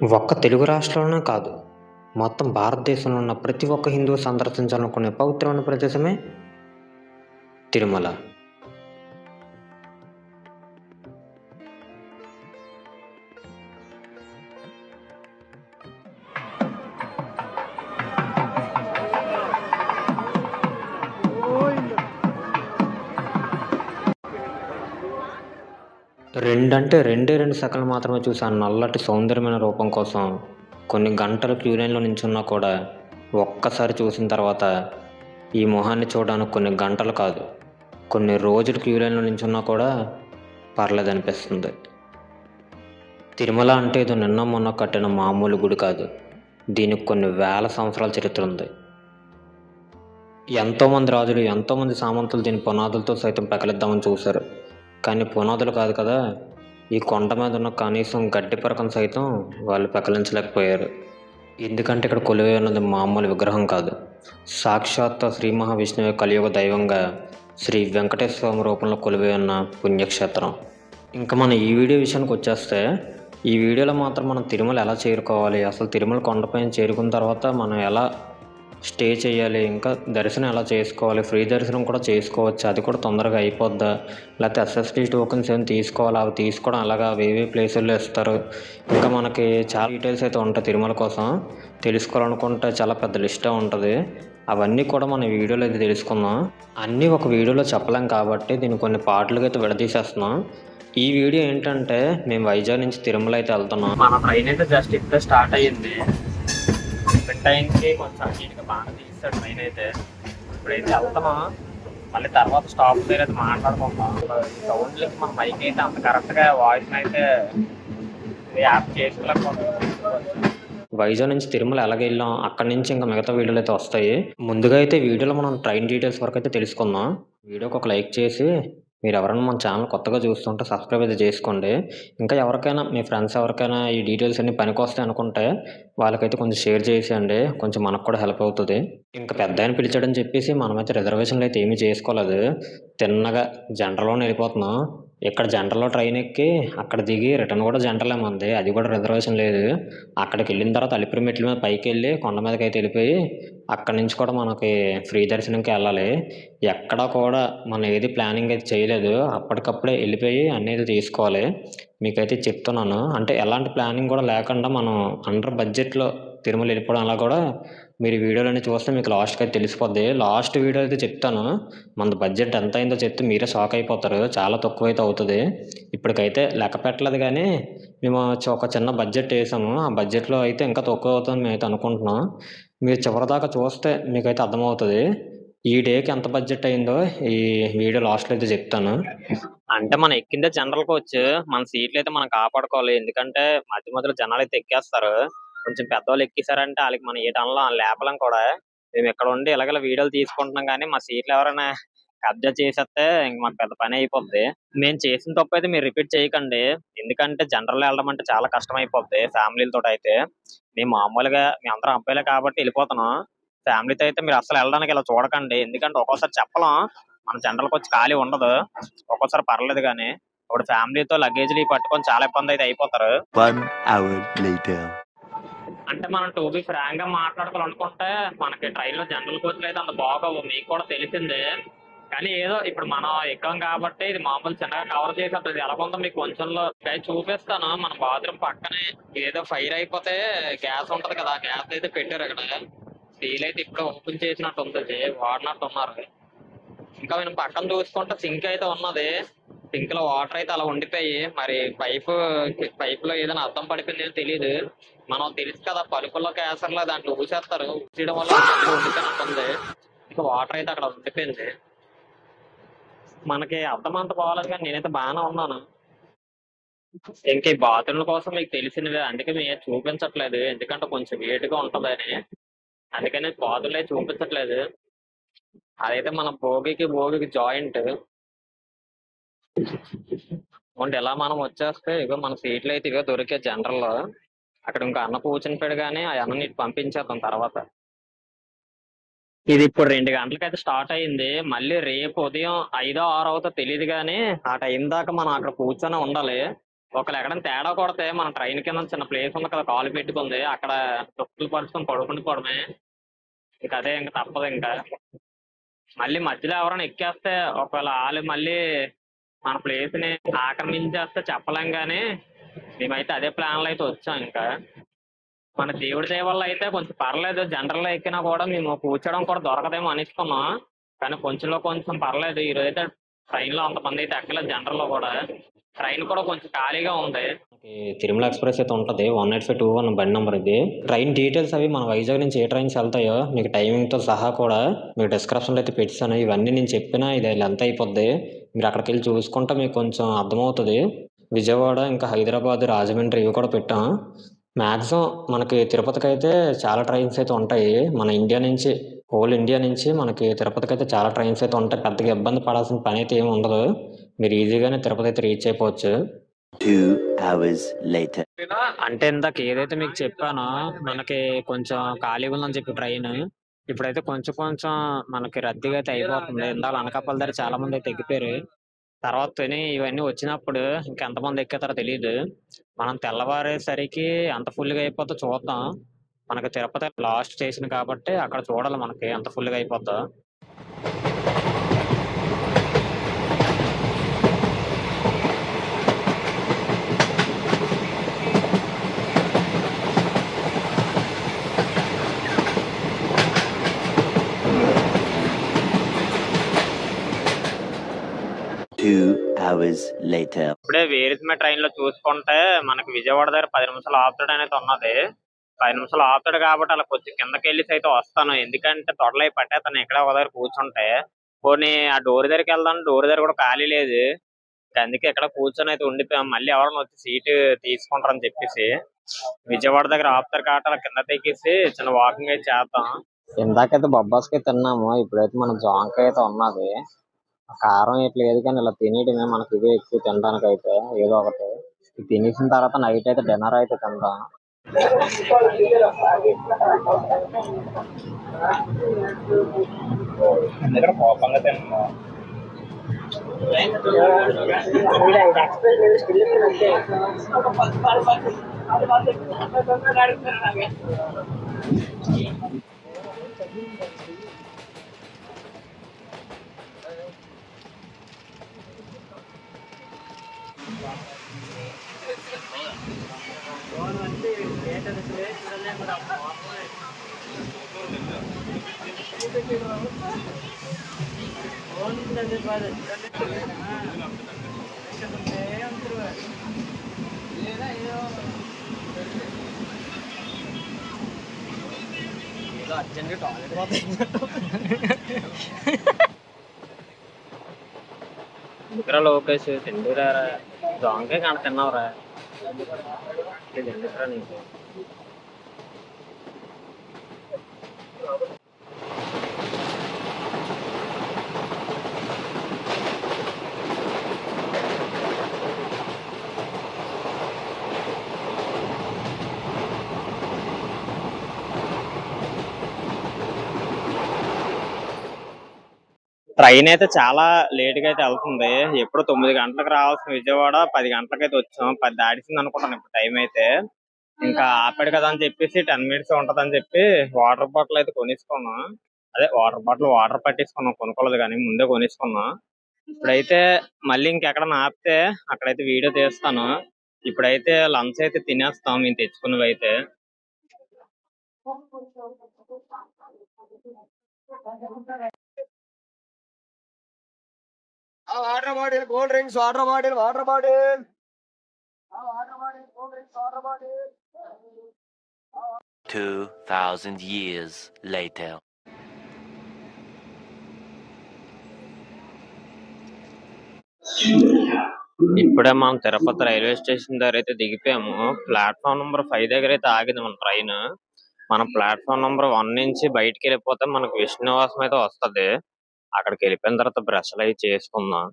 ఒక్క తెలుగు రాష్ట్రంలోనే కాదు, మొత్తం భారతదేశంలో ఉన్న ప్రతి ఒక్క హిందువు సందర్శించాలనుకునే పవిత్రమైన ప్రదేశమే తిరుమల. రెండే సెకన్లు మాత్రమే చూసి ఆ నల్లటి సౌందర్యమైన రూపం కోసం కొన్ని గంటలు క్యూ లైన్లో నించున్నా కూడా ఒక్కసారి చూసిన తర్వాత ఈ మొహాన్ని చూడడానికి కొన్ని గంటలు కాదు, కొన్ని రోజులు క్యూ లైన్లో నించున్నా కూడా పర్లేదనిపిస్తుంది. తిరుమల అంటే ఇది నిన్న మొన్న కట్టిన మామూలు గుడి కాదు. దీనికి కొన్ని వేల సంవత్సరాల చరిత్ర ఉంది. ఎంతోమంది రాజులు, ఎంతోమంది సామంతులు దీని పునాదులతో సైతం పెకలిద్దామని చూశారు. కానీ పునాదులు కాదు కదా, ఈ కొండ మీద ఉన్న కనీసం గడ్డి పరకను సైతం వాళ్ళు పెకలించలేకపోయారు. ఎందుకంటే ఇక్కడ కొలువై ఉన్నది మామూలు విగ్రహం కాదు, సాక్షాత్ శ్రీ మహావిష్ణువే కలియుగ దైవంగా శ్రీ వెంకటేశ్వర స్వామి రూపంలో కొలువై ఉన్న పుణ్యక్షేత్రం. ఇంకా మన ఈ వీడియో విషయానికి వచ్చేస్తే, ఈ వీడియోలో మాత్రం మనం తిరుమల ఎలా చేరుకోవాలి, అసలు తిరుమల కొండపైన చేరుకున్న తర్వాత మనం ఎలా స్టే చేయాలి, ఇంకా దర్శనం ఎలా చేసుకోవాలి, ఫ్రీ దర్శనం కూడా చేసుకోవచ్చు, అది కూడా తొందరగా అయిపోద్దా, లేకపోతే ఎస్ఎస్డి టోకెన్స్ ఏమైనా తీసుకోవాలి, అవి తీసుకోవడం అలాగా వేవే ప్లేసుల్లో ఇస్తారు. ఇంకా మనకి చాలా డీటెయిల్స్ అయితే ఉంటాయి తిరుమల కోసం. తెలుసుకోవాలనుకుంటే చాలా పెద్ద లిస్టే ఉంటుంది. అవన్నీ కూడా మన వీడియోలో అయితే తెలుసుకుందాం. అన్నీ ఒక వీడియోలో చెప్పలేం కాబట్టి దీన్ని కొన్ని పార్ట్లుగా అయితే విడదీసేస్తున్నాం. ఈ వీడియో ఏంటంటే, మేము వైజాగ్ నుంచి తిరుమల అయితే వెళ్తున్నాం. మన ట్రైన్ అయితే జస్ట్ ఇప్పుడే స్టార్ట్ అయ్యింది. టైంకి కొంచెం నీట్గా బాగా తీస్తాడు ట్రైన్ అయితే. ఇప్పుడైతే వెళ్తున్నాం, మళ్ళీ తర్వాత స్టాప్ దగ్గర అయితే మాట్లాడుకుంటాం. సౌండ్లకి మన మైక్ అయితే అంత కరెక్ట్గా వాయిస్ అయితే యాప్ చేసుకోలేకపోతుంది. వైజాగ్ నుంచి తిరుమల ఎలాగ వెళ్ళాం, అక్కడి నుంచి ఇంకా మిగతా వీడియోలు అయితే వస్తాయి. ముందుగా అయితే వీడియోలో మనం ట్రైన్ డీటెయిల్స్ వరకు అయితే తెలుసుకుందాం. వీడియోకి ఒక లైక్ చేసి, మీరు ఎవరైనా మన ఛానల్ కొత్తగా చూస్తుంటే సబ్స్క్రైబ్ అయితే చేసుకోండి. ఇంకా ఎవరికైనా మీ ఫ్రెండ్స్ ఎవరికైనా ఈ డీటెయిల్స్ అన్ని పనికొస్తాయి అనుకుంటే వాళ్ళకైతే కొంచెం షేర్ చేసేయండి, కొంచెం మనకు కూడా హెల్ప్ అవుతుంది. ఇంకా పెద్ద ఆయన పిలిచాడని చెప్పేసి మనమైతే రిజర్వేషన్లు అయితే ఏమీ చేసుకోలేదు. తిన్నగా జనరల్లోనే వెళ్ళిపోతున్నాం. ఇక్కడ జనరల్లో ట్రైన్ ఎక్కి అక్కడ దిగి రిటర్న్ కూడా జనరలే మంది, అది కూడా రిజర్వేషన్ లేదు. అక్కడికి వెళ్ళిన తర్వాత అలిపిరి మెట్ల మీద పైకి వెళ్ళి కొండ మీదకి అయితే వెళ్ళిపోయి అక్కడి నుంచి కూడా మనకి ఫ్రీ దర్శనంకి వెళ్ళాలి. ఎక్కడా కూడా మనం ఏది ప్లానింగ్ అయితే చేయలేదు, అప్పటికప్పుడే వెళ్ళిపోయి అనేది తీసుకోవాలి. మీకైతే చెప్తున్నాను, అంటే ఎలాంటి ప్లానింగ్ కూడా లేకుండా మనం అండర్ బడ్జెట్లో తిరుమల వెళ్ళిపోవడం అలా కూడా మీరు వీడియోలన్నీ చూస్తే మీకు లాస్ట్కి అయితే తెలిసిపోద్ది. లాస్ట్ వీడియో అయితే చెప్తాను, మన బడ్జెట్ ఎంత అయిందో చెప్తే మీరే షాక్ అయిపోతారు, చాలా తక్కువ అయితే అవుతుంది. ఇప్పటికైతే లెక్క పెట్టలేదు కానీ మేము ఒక చిన్న బడ్జెట్ వేసాము, ఆ బడ్జెట్లో అయితే ఇంకా తక్కువ అవుతుంది మేమైతే అనుకుంటున్నాం. మీరు చివరిదాకా చూస్తే మీకైతే అర్థమవుతుంది ఈ డేకి ఎంత బడ్జెట్ అయిందో. ఈ వీడియో లాస్ట్లో అయితే చెప్తాను. అంటే మనం ఎక్కిందే జనరల్ కోచ్, మన సీట్లు అయితే మనం కాపాడుకోవాలి. ఎందుకంటే మధ్య మధ్యలో జనాలు అయితే ఎక్కేస్తారు. కొంచెం పెద్దవాళ్ళు ఎక్కేసారంటే వాళ్ళకి మనం ఏటనలో లేపలేం కూడా. మేము ఇక్కడ ఉండి ఇలాగ వీడియోలు తీసుకుంటున్నాం కానీ మా సీట్లు ఎవరైనా కబ్జా చేసేస్తే ఇంక మాకు పెద్ద పని అయిపోద్ది. మేము చేసిన తప్పు అయితే మీరు రిపీట్ చేయకండి, ఎందుకంటే జనరల్ వెళ్ళడం అంటే చాలా కష్టం అయిపోద్ది ఫ్యామిలీలతో అయితే. మేము మామూలుగా మేము అందరం అబ్బాయిలే కాబట్టి వెళ్ళిపోతున్నాం. ఫ్యామిలీతో అయితే మీరు అసలు వెళ్ళడానికి ఇలా చూడకండి, ఎందుకంటే ఒక్కోసారి చెప్పలేం, మన జనరల్కి వచ్చి ఖాళీ ఉండదు. ఒక్కోసారి పర్లేదు కానీ ఇప్పుడు ఫ్యామిలీతో లగేజ్లు పట్టుకొని చాలా ఇబ్బంది అయితే అయిపోతారు. 1 hour later. అంటే మనం టూ బి ఫ్రాంక్ గా మాట్లాడుకోవాలనుకుంటే మనకి ట్రైన్ లో జనరల్ కోచ్లు అయితే అంత బాగోవు, మీకు కూడా తెలిసిందే. కానీ ఏదో ఇప్పుడు మనం ఎక్కాం కాబట్టి ఇది మామూలు చిన్నగా కవర్ చేసేది ఎలాగుందో మీకు కొంచెంలో చూపిస్తాను. మన బాత్రూమ్ పక్కనే ఏదో ఫైర్ అయిపోతే గ్యాస్ ఉంటది కదా, గ్యాస్ అయితే పెట్టారు అక్కడ. స్టీల్ అయితే ఇప్పుడు ఓపెన్ చేసినట్టు ఉంది, వాడినట్టు ఉన్నారు. ఇంకా నేను పక్కన చూసుకుంటే సింక్ అయితే ఉన్నది, సింక్ లో వాటర్ అయితే అలా ఉండిపోయి, మరి పైప్ లో ఏదైనా అద్దం పడిపోయింది తెలియదు. మనం తెలుసు కదా పలుపుల్లో కేసర్లో దాంట్లో ఊసేస్తారు, ఊసేయడం వల్ల ఉండిపోయినట్టుంది. ఇంకా వాటర్ అయితే అక్కడ ఉండిపోయింది. మనకి అద్దం అంత బాగాలేదు కానీ నేనైతే బాగానే ఉన్నాను. ఇంకా ఈ బాత్రూమ్ల కోసం మీకు తెలిసినవే, అందుకే మేము చూపించట్లేదు, ఎందుకంటే కొంచెం వేడిగా ఉంటదని. అందుకని బాత్రూమ్లు అయితే చూపించట్లేదు. అదైతే మన భోగికి జాయింట్. అంటే ఎలా మనం వచ్చేస్తే ఇగో మన సీట్లు అయితే ఇగో దొరికే జనరల్ లో. అక్కడ ఇంకా అన్న కూర్చుని పెడు కానీ ఆ అన్న నీటి పంపించేద్దాం తర్వాత. ఇది ఇప్పుడు 2 గంటలకైతే స్టార్ట్ అయింది, మళ్ళీ రేపు ఉదయం 5 6 అవుతో తెలియదు కానీ ఆ టైం దాకా మనం అక్కడ కూర్చొని ఉండాలి. ఒకళ్ళు ఎక్కడ తేడా కొడితే మన ట్రైన్ కింద చిన్న ప్లేస్ ఉంది కదా, కాలు పెట్టుకుంది అక్కడ తొక్కులు పరుచుకొని పడుకుని పోవడమే. ఇంకా అదే, ఇంకా తప్పదు. ఇంకా మళ్ళీ మధ్యలో ఎవరైనా ఎక్కేస్తే ఒకవేళ వాళ్ళు మళ్ళీ మన ప్లేస్ ని ఆక్రమించేస్తే చెప్పలేం, కానీ మేమైతే అదే ప్లాన్లో అయితే వచ్చాం. ఇంకా మన దేవుడి దయ వల్ల అయితే కొంచెం పర్లేదు, జనరల్ లో ఎక్కినా కూడా మేము కూర్చోడం కూడా దొరకదేమో అనుకున్నాం. కానీ కొంచెంలో కొంచెం పర్లేదు. ఈ రోజు అయితే ట్రైన్ లో అంతమంది అయితే ఎక్కలేదు, జనరల్ లో కూడా. ట్రైన్ కూడా కొంచెం ఖాళీగా ఉంది. తిరుమల ఎక్స్ప్రెస్ అయితే ఉంటుంది, 18521 బండి నెంబర్ ఇది. ట్రైన్ డీటెయిల్స్ అవి మన వైజాగ్ నుంచి ఏ ట్రైన్స్ వెళ్తాయో మీకు టైమింగ్ తో సహా కూడా మీకు డిస్క్రిప్షన్లో అయితే పెట్టాను. ఇవన్నీ నేను చెప్పినా ఇది లెంత్ అయిపోద్ది, మీరు అక్కడికి వెళ్ళి చూసుకుంటే మీకు కొంచెం అర్థమవుతుంది. విజయవాడ ఇంకా హైదరాబాద్ రాజమండ్రి ఇవి కూడా పెట్టాం. మ్యాక్సిమం మనకి తిరుపతికి అయితే చాలా ట్రైన్స్ అయితే ఉంటాయి. మన ఇండియా నుంచి, హోల్ ఇండియా నుంచి మనకి తిరుపతికి అయితే చాలా ట్రైన్స్ అయితే ఉంటాయి. పెద్దగా ఇబ్బంది పడాల్సిన పని అయితే ఏమి ఉండదు. మీరు ఈజీగానే తిరుపతి అయితే రీచ్ అయిపోవచ్చు. 2 hours later. అంటే ఇందాక ఏదైతే మీకు చెప్పానో మనకి కొంచెం ఖాళీగా ఉందని చెప్పి ట్రైన్, ఇప్పుడైతే కొంచెం కొంచెం మనకి రద్దీగా అయితే అయిపోతుంది. ఇందాక అనకాపల్లి దగ్గర చాలా మంది అయితే ఎక్కిపోయారు. తర్వాత ఇవన్నీ వచ్చినప్పుడు ఇంకెంతమంది ఎక్కేతారో తెలియదు. మనం తెల్లవారేసరికి అంత ఫుల్గా అయిపోద్దో చూద్దాం. మనకి తిరుపతి లాస్ట్ స్టేషన్ కాబట్టి అక్కడ చూడాలి మనకి ఎంత ఫుల్గా అయిపోద్దో. hours later. ఇప్పుడే వేరిస్మే ట్రైన్ లో చూసుకుంటే మనకి విజయవాడ దగ్గర 10 నిమిషాలు ఆపుతాడు అనేది ఉన్నది. 10 నిమిషాలు ఆపుతాడు కాబట్టి అలా కొంచెం కిందకి వెళ్ళి అయితే వస్తాను. ఎందుకంటే తొడలై పట్టేస్తాను ఇక్కడ ఒక దగ్గర కూర్చుంటే. పోనీ ఆ డోర్ దగ్గరికి వెళ్దాం, డోర్ దగ్గర కూడా ఖాళీ లేదు. అందుకే ఇక్కడ కూర్చొని అయితే ఉండిపోయాం. మళ్ళీ ఎవరైనా వచ్చి సీటు తీసుకుంటారని చెప్పేసి విజయవాడ దగ్గర ఆపుతారు కాబట్టి అలా కింద తెగేసి చిన్న వాకింగ్ అయితే చేద్దాం. ఇందాకైతే బొబ్బాస్కి తిన్నాము, ఇప్పుడైతే మన జాంకాయ అయితే ఉన్నది. కారం ఇట్లా లేదు కానీ ఇలా తినేయడమే మనకి ఇదే ఎక్కువ తినడానికి అయితే. ఏదో ఒకటి తినేసిన తర్వాత నైట్ అయితే డిన్నర్ అయితే తిందాం. కోపంగా తింటున్నాం. ఇక్కడ లోకేష్ తిండిరా, జాంకాయ కాడ తిన్నావురా. ఎందుకురా నీకు? ట్రైన్ అయితే చాలా లేట్ గా అయితే వెళ్తుంది. ఎప్పుడు 9 గంటలకు రావాల్సిన విజయవాడ 10 గంటలకైతే వచ్చాం. 10 దాటిసింది అనుకుంటాను ఇప్పుడు టైం అయితే. ఇంకా ఆపాడు కదా అని చెప్పేసి 10 మినిట్స్ ఉంటది అని చెప్పి వాటర్ బాటిల్ అయితే కొనేసుకున్నాం. అదే వాటర్ పట్టేసుకున్నాం, కొనుక్కోలేదు కానీ ముందే కొనేసుకున్నాం. ఇప్పుడైతే మళ్ళీ ఇంకెక్కడ ఆపితే అక్కడైతే వీడియో తీస్తాను. ఇప్పుడైతే లంచ్ అయితే తినేస్తాం మేము తెచ్చుకున్నవి అయితే. Water bottle, cold drinks, water bottle, water bottle. Water bottle, cold drinks, water bottle. 2,000 years later. ఇప్పుడే మనం తిరుపతి రైల్వే స్టేషన్ దగ్గర అయితే దిగిపోయాము. ప్లాట్ఫామ్ నెంబర్ 5 దగ్గర అయితే ఆగింది మన ట్రైన్. మనం ప్లాట్ఫామ్ నెంబర్ 1 నుంచి బయటికి వెళ్ళిపోతే మనకు విష్ణునివాసం అయితే వస్తుంది. అక్కడికి వెళ్ళిపోయిన తర్వాత బ్రష్లు అవి చేసుకుందాం.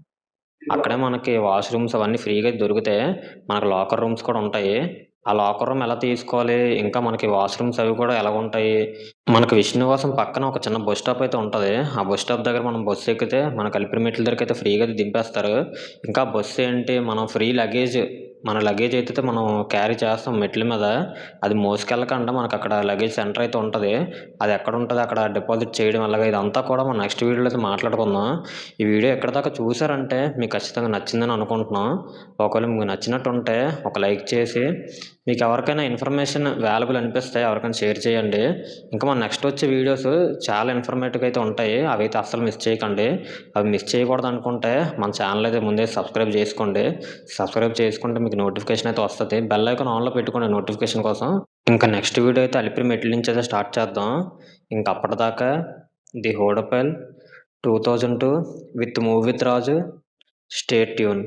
అక్కడే మనకి వాష్రూమ్స్ అవన్నీ ఫ్రీగా దొరుకుతాయి. మనకు లాకర్ రూమ్స్ కూడా ఉంటాయి. ఆ లాకర్ రూమ్ ఎలా తీసుకోవాలి, ఇంకా మనకి వాష్రూమ్స్ అవి కూడా ఎలా ఉంటాయి. మనకు విష్ణునివాసం పక్కన ఒక చిన్న బస్ స్టాప్ అయితే ఉంటది. ఆ బస్ స్టాప్ దగ్గర మనం బస్సు ఎక్కితే మన కలిపిరి మెట్ల దగ్గర అయితే ఫ్రీగా దింపేస్తారు. ఇంకా బస్సు ఏంటి, మనం ఫ్రీ లగేజ్ మన లగేజ్ అయితే మనం క్యారీ చేస్తాం మెట్ల మీద, అది మోసుకెళ్ళకుండా మనకు అక్కడ లగేజ్ సెంటర్ అయితే ఉంటుంది. అది ఎక్కడ ఉంటుంది అక్కడ డిపాజిట్ చేయడం అలాగే ఇదంతా కూడా మనం నెక్స్ట్ వీడియోలో అయితే మాట్లాడుకుందాం. ఈ వీడియో ఎక్కడ దాకా చూసారంటే మీకు ఖచ్చితంగా నచ్చిందని అనుకుంటున్నాం. ఒకవేళ మీకు నచ్చినట్టు ఉంటే ఒక లైక్ చేసి, మీకు ఎవరికైనా ఇన్ఫర్మేషన్ వాల్యుబుల్ అనిపిస్తే ఎవరికైనా షేర్ చేయండి. ఇంకా మన నెక్స్ట్ వచ్చే వీడియోస్ చాలా ఇన్ఫర్మేటివ్గా అయితే ఉంటాయి, అవి అయితే అస్సలు మిస్ చేయకండి. అవి మిస్ చేయకూడదు అనుకుంటే మన ఛానల్ అయితే ముందే సబ్స్క్రైబ్ చేసుకోండి. సబ్స్క్రైబ్ చేసుకుంటే మీకు నోటిఫికేషన్ అయితే వస్తుంది. బెల్ ఐకాన్ ఆన్లో పెట్టుకోండి నోటిఫికేషన్ కోసం. ఇంకా నెక్స్ట్ వీడియో అయితే అలిపిరి మెట్ల నుంచి అయితే స్టార్ట్ చేద్దాం. ఇంకా అప్పటిదాకా ది హోడపల్ 2002 with move with Raju. Stay tune.